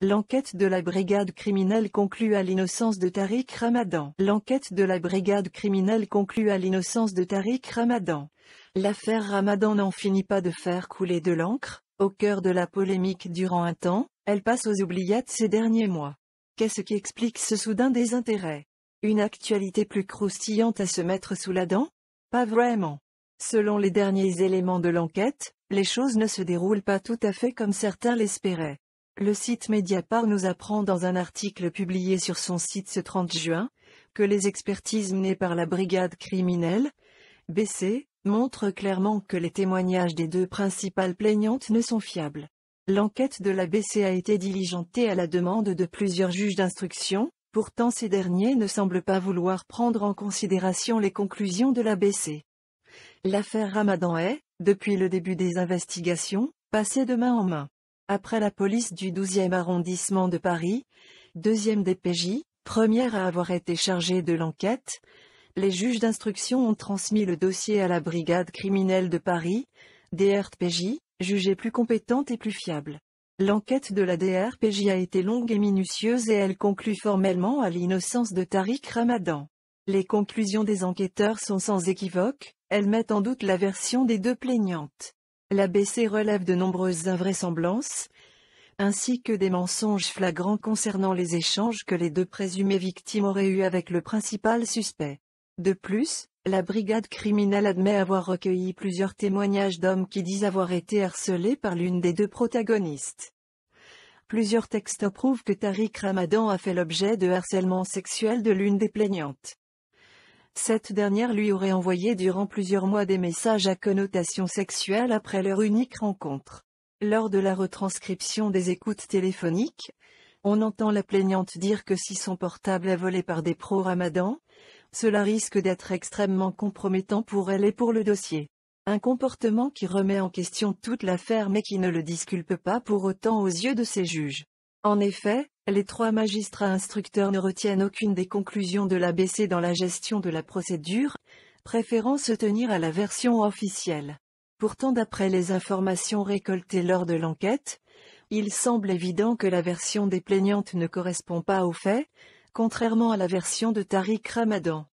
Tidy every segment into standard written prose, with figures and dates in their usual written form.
L'enquête de la brigade criminelle conclut à l'innocence de Tariq Ramadan. L'enquête de la brigade criminelle conclut à l'innocence de Tariq Ramadan. L'affaire Ramadan n'en finit pas de faire couler de l'encre. Au cœur de la polémique durant un temps, elle passe aux oubliettes ces derniers mois. Qu'est-ce qui explique ce soudain désintérêt? Une actualité plus croustillante à se mettre sous la dent? Pas vraiment. Selon les derniers éléments de l'enquête, les choses ne se déroulent pas tout à fait comme certains l'espéraient. Le site Mediapart nous apprend dans un article publié sur son site ce 30 juin, que les expertises menées par la brigade criminelle, BC, montrent clairement que les témoignages des deux principales plaignantes ne sont fiables. L'enquête de la BC a été diligentée à la demande de plusieurs juges d'instruction, pourtant ces derniers ne semblent pas vouloir prendre en considération les conclusions de la BC. L'affaire Ramadan est, depuis le début des investigations, passée de main en main. Après la police du 12e arrondissement de Paris, 2e DPJ, première à avoir été chargée de l'enquête, les juges d'instruction ont transmis le dossier à la brigade criminelle de Paris, DRPJ, jugée plus compétente et plus fiable. L'enquête de la DRPJ a été longue et minutieuse et elle conclut formellement à l'innocence de Tariq Ramadan. Les conclusions des enquêteurs sont sans équivoque, elles mettent en doute la version des deux plaignantes. La BC relève de nombreuses invraisemblances, ainsi que des mensonges flagrants concernant les échanges que les deux présumées victimes auraient eus avec le principal suspect. De plus, la brigade criminelle admet avoir recueilli plusieurs témoignages d'hommes qui disent avoir été harcelés par l'une des deux protagonistes. Plusieurs textes prouvent que Tariq Ramadan a fait l'objet de harcèlement sexuel de l'une des plaignantes. Cette dernière lui aurait envoyé durant plusieurs mois des messages à connotation sexuelle après leur unique rencontre. Lors de la retranscription des écoutes téléphoniques, on entend la plaignante dire que si son portable est volé par des pro-Ramadan, cela risque d'être extrêmement compromettant pour elle et pour le dossier. Un comportement qui remet en question toute l'affaire mais qui ne le disculpe pas pour autant aux yeux de ses juges. En effet, les trois magistrats instructeurs ne retiennent aucune des conclusions de la BC dans la gestion de la procédure, préférant se tenir à la version officielle. Pourtant d'après les informations récoltées lors de l'enquête, il semble évident que la version des plaignantes ne correspond pas aux faits, contrairement à la version de Tariq Ramadan.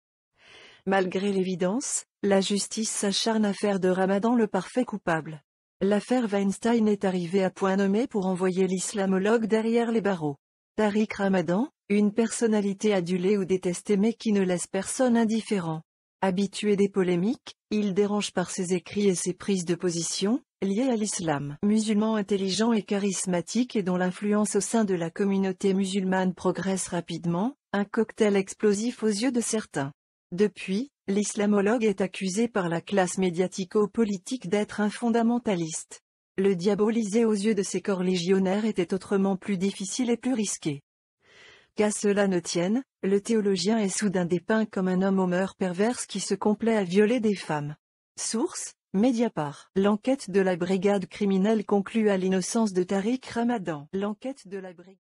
Malgré l'évidence, la justice s'acharne à faire de Ramadan le parfait coupable. L'affaire Weinstein est arrivée à point nommé pour envoyer l'islamologue derrière les barreaux. Tariq Ramadan, une personnalité adulée ou détestée mais qui ne laisse personne indifférent. Habitué des polémiques, il dérange par ses écrits et ses prises de position, liées à l'islam. Musulman intelligent et charismatique et dont l'influence au sein de la communauté musulmane progresse rapidement, un cocktail explosif aux yeux de certains. Depuis, l'islamologue est accusé par la classe médiatico-politique d'être un fondamentaliste. Le diaboliser aux yeux de ses corligionnaires était autrement plus difficile et plus risqué. Qu'à cela ne tienne, le théologien est soudain dépeint comme un homme aux mœurs perverses qui se complaît à violer des femmes. Source, Mediapart. L'enquête de la brigade criminelle conclut à l'innocence de Tariq Ramadan. L'enquête de la brigade